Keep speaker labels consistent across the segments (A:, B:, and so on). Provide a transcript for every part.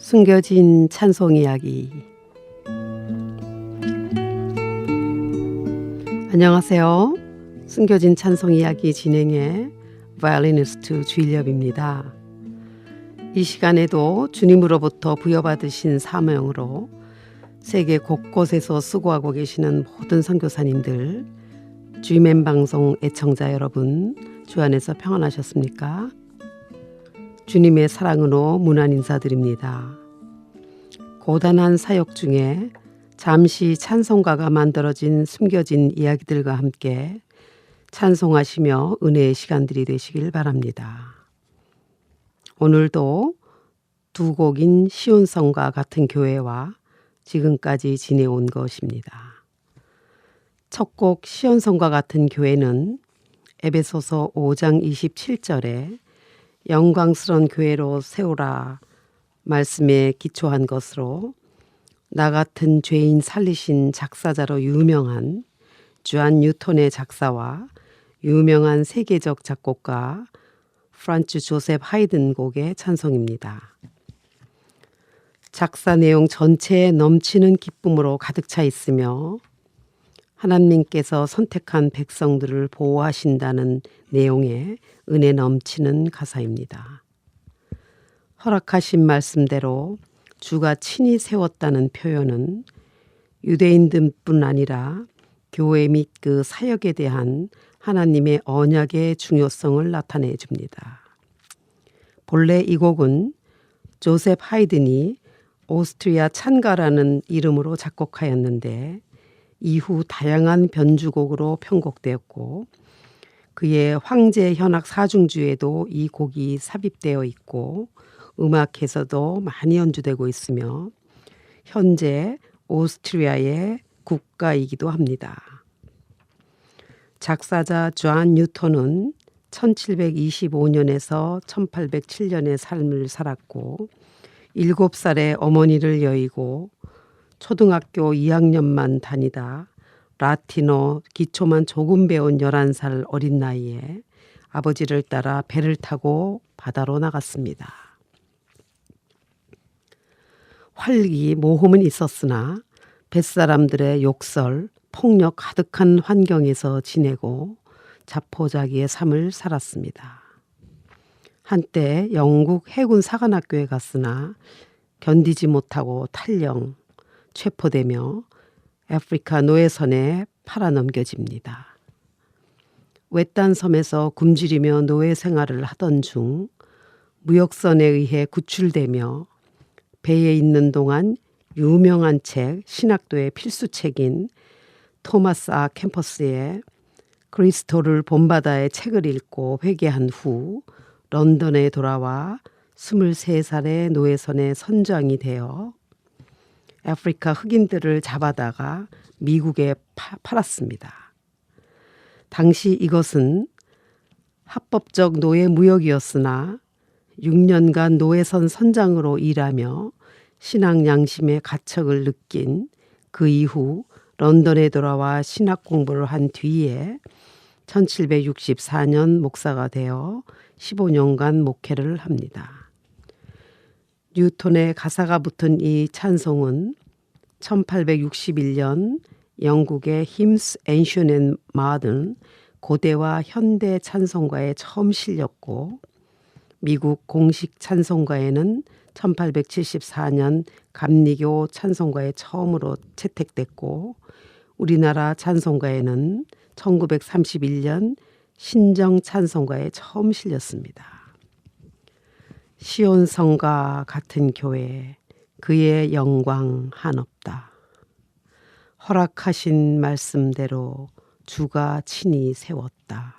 A: 숨겨진 찬송 이야기. 안녕하세요. 숨겨진 찬송 이야기 진행의 바이올리니스트 주일엽입니다. 이 시간에도 주님으로부터 부여받으신 사명으로 세계 곳곳에서 수고하고 계시는 모든 선교사님들, GMM 방송 애청자 여러분, 주 안에서 평안하셨습니까? 주님의 사랑으로 문안 인사드립니다. 고단한 사역 중에 잠시 찬송가가 만들어진 숨겨진 이야기들과 함께 찬송하시며 은혜의 시간들이 되시길 바랍니다. 오늘도 두 곡인 시온성과 같은 교회와 지금까지 지내온 것입니다. 첫 곡 시온성과 같은 교회는 에베소서 5장 27절에 영광스러운 교회로 세우라 말씀에 기초한 것으로 나 같은 죄인 살리신 작사자로 유명한 주안 뉴턴의 작사와 유명한 세계적 작곡가 프란츠 조셉 하이든 곡의 찬송입니다. 작사 내용 전체에 넘치는 기쁨으로 가득 차 있으며 하나님께서 선택한 백성들을 보호하신다는 내용의 은혜 넘치는 가사입니다. 허락하신 말씀대로 주가 친히 세웠다는 표현은 유대인들뿐 아니라 교회 및 그 사역에 대한 하나님의 언약의 중요성을 나타내 줍니다. 본래 이 곡은 조셉 하이든이 오스트리아 찬가라는 이름으로 작곡하였는데 이후 다양한 변주곡으로 편곡되었고 그의 황제 현악 사중주에도 이 곡이 삽입되어 있고 음악에서도 많이 연주되고 있으며 현재 오스트리아의 국가이기도 합니다. 작사자 주안 뉴턴은 1725년에서 1807년의 삶을 살았고 7살에 어머니를 여의고 초등학교 2학년만 다니다 라틴어 기초만 조금 배운 11살 어린 나이에 아버지를 따라 배를 타고 바다로 나갔습니다. 활기, 모험은 있었으나 뱃사람들의 욕설, 폭력 가득한 환경에서 지내고 자포자기의 삶을 살았습니다. 한때 영국 해군 사관학교에 갔으나 견디지 못하고 탈영, 체포되며 아프리카 노예선에 팔아넘겨집니다. 외딴 섬에서 굶주리며 노예 생활을 하던 중 무역선에 의해 구출되며 배에 있는 동안 유명한 책, 신학도의 필수책인 토마스 아 캠퍼스의 그리스도를 본받아의 책을 읽고 회개한 후 런던에 돌아와 23살의 노예선의 선장이 되어 아프리카 흑인들을 잡아다가 미국에 팔았습니다. 당시 이것은 합법적 노예 무역이었으나 6년간 노예선 선장으로 일하며 신앙 양심의 가책을 느낀 그 이후 런던에 돌아와 신학 공부를 한 뒤에 1764년 목사가 되어 15년간 목회를 합니다. 뉴턴의 가사가 붙은 이 찬송은 1861년 영국의 Hymns Ancient and Modern 고대와 현대 찬송가에 처음 실렸고 미국 공식 찬송가에는 1874년 감리교 찬송가에 처음으로 채택됐고 우리나라 찬송가에는 1931년 신정 찬송가에 처음 실렸습니다. 시온성과 같은 교회, 그의 영광 한없다. 허락하신 말씀대로 주가 친히 세웠다.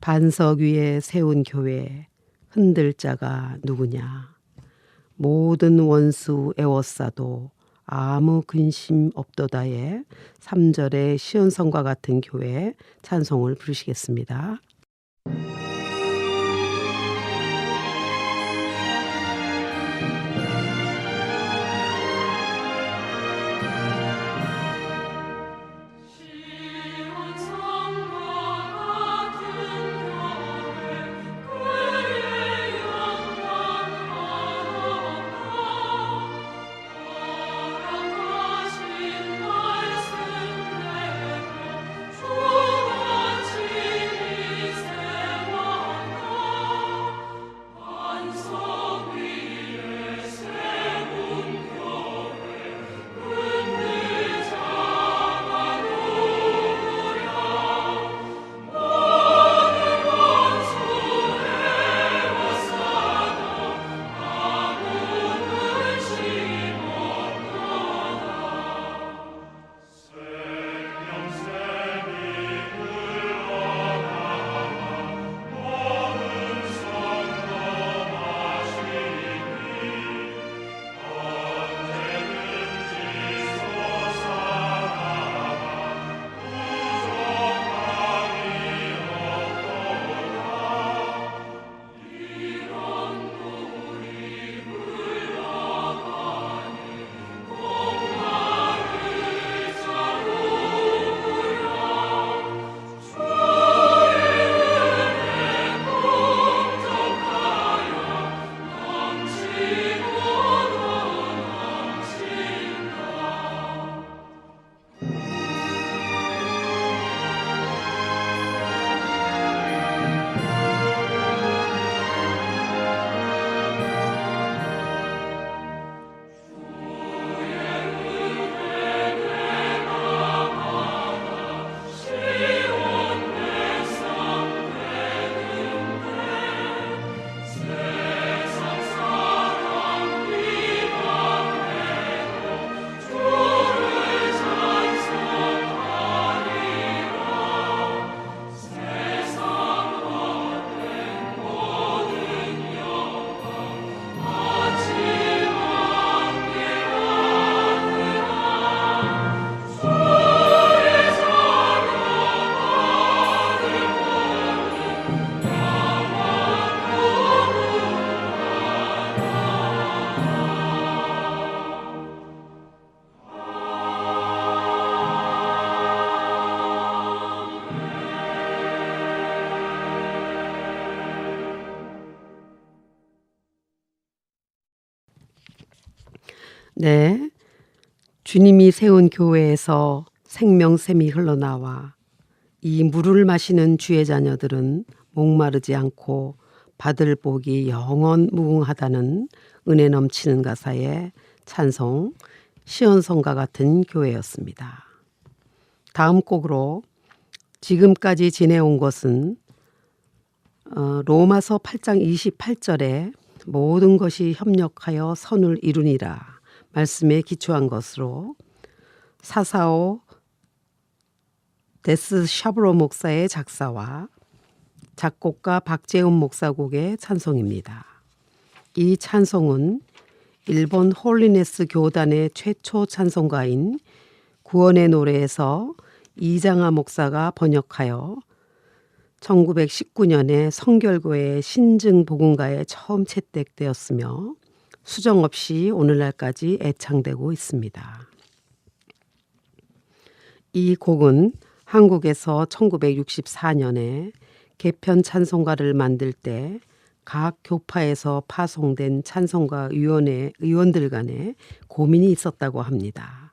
A: 반석 위에 세운 교회, 흔들 자가 누구냐. 모든 원수 애워싸도 아무 근심 없도다의 3절의 시온성과 같은 교회 찬송을 부르시겠습니다. 네, 주님이 세운 교회에서 생명샘이 흘러나와 이 물을 마시는 주의 자녀들은 목마르지 않고 받을 복이 영원 무궁하다는 은혜 넘치는 가사의 찬송, 시온성과 같은 교회였습니다. 다음 곡으로 지금까지 지내온 것은 로마서 8장 28절에 모든 것이 협력하여 선을 이루니라 말씀에 기초한 것으로 사사오 데스 샤브로 목사의 작사와 작곡가 박재훈 목사 곡의 찬송입니다. 이 찬송은 일본 홀리네스 교단의 최초 찬송가인 구원의 노래에서 이장하 목사가 번역하여 1919년에 성결교회 신증복음가에 처음 채택되었으며 수정 없이 오늘날까지 애창되고 있습니다. 이 곡은 한국에서 1964년에 개편 찬송가를 만들 때 각 교파에서 파송된 찬송가 위원회 의원들 간에 고민이 있었다고 합니다.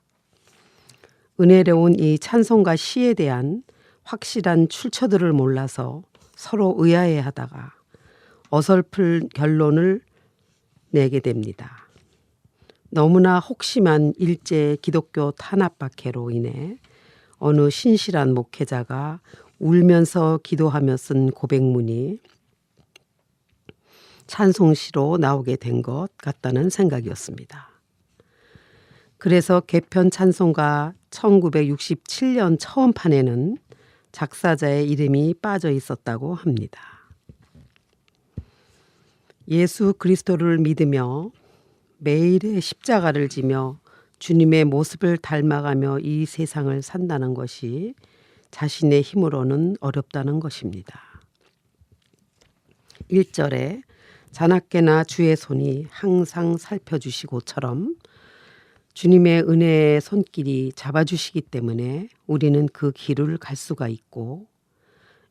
A: 은혜로운 이 찬송가 시에 대한 확실한 출처들을 몰라서 서로 의아해하다가 어설픈 결론을 내게 됩니다. 너무나 혹심한 일제 기독교 탄압박해로 인해 어느 신실한 목회자가 울면서 기도하며 쓴 고백문이 찬송시로 나오게 된 것 같다는 생각이었습니다. 그래서 개편 찬송가 1967년 처음 판에는 작사자의 이름이 빠져 있었다고 합니다. 예수 그리스도를 믿으며 매일의 십자가를 지며 주님의 모습을 닮아가며 이 세상을 산다는 것이 자신의 힘으로는 어렵다는 것입니다. 1절에 자나깨나 주의 손이 항상 살펴주시고처럼 주님의 은혜의 손길이 잡아주시기 때문에 우리는 그 길을 갈 수가 있고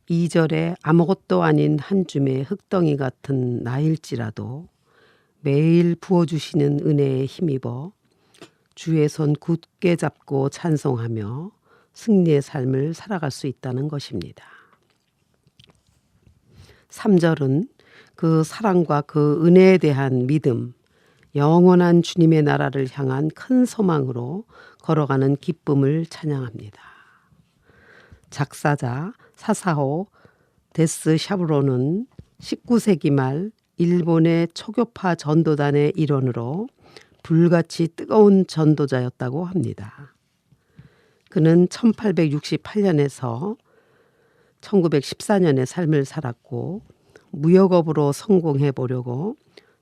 A: 2절에 아무것도 아닌 한 줌의 흙덩이 같은 나일지라도 매일 부어주시는 은혜에 힘입어 주의 손 굳게 잡고 찬송하며 승리의 삶을 살아갈 수 있다는 것입니다. 3절은 그 사랑과 그 은혜에 대한 믿음, 영원한 주님의 나라를 향한 큰 소망으로 걸어가는 기쁨을 찬양합니다. 작사자 사사오 데스 샤브로는 19세기 말 일본의 초교파 전도단의 일원으로 불같이 뜨거운 전도자였다고 합니다. 그는 1868년에서 1914년의 삶을 살았고 무역업으로 성공해 보려고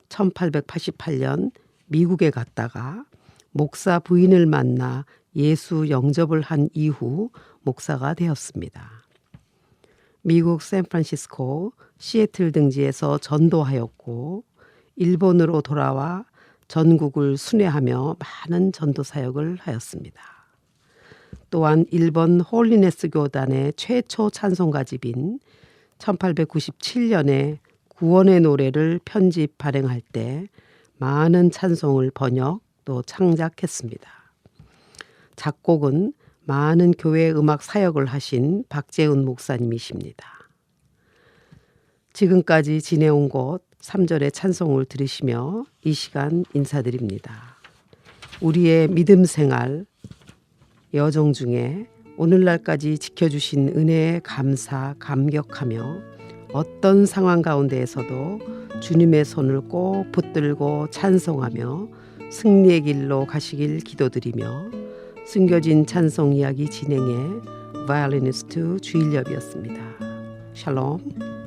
A: 1888년 미국에 갔다가 목사 부인을 만나 예수 영접을 한 이후 목사가 되었습니다. 미국 샌프란시스코, 시애틀 등지에서 전도하였고 일본으로 돌아와 전국을 순회하며 많은 전도 사역을 하였습니다. 또한 일본 홀리네스 교단의 최초 찬송가집인 1897년에 구원의 노래를 편집 발행할 때 많은 찬송을 번역 또 창작했습니다. 작곡은 많은 교회 음악 사역을 하신 박재훈 목사님이십니다. 지금까지 지내온 곳 3절의 찬송을 들으시며 이 시간 인사드립니다. 우리의 믿음 생활 여정 중에 오늘날까지 지켜주신 은혜에 감사, 감격하며 어떤 상황 가운데에서도 주님의 손을 꼭 붙들고 찬송하며 승리의 길로 가시길 기도드리며 숨겨진 찬송 이야기 진행의 바이올리니스트 주일엽이었습니다. 샬롬.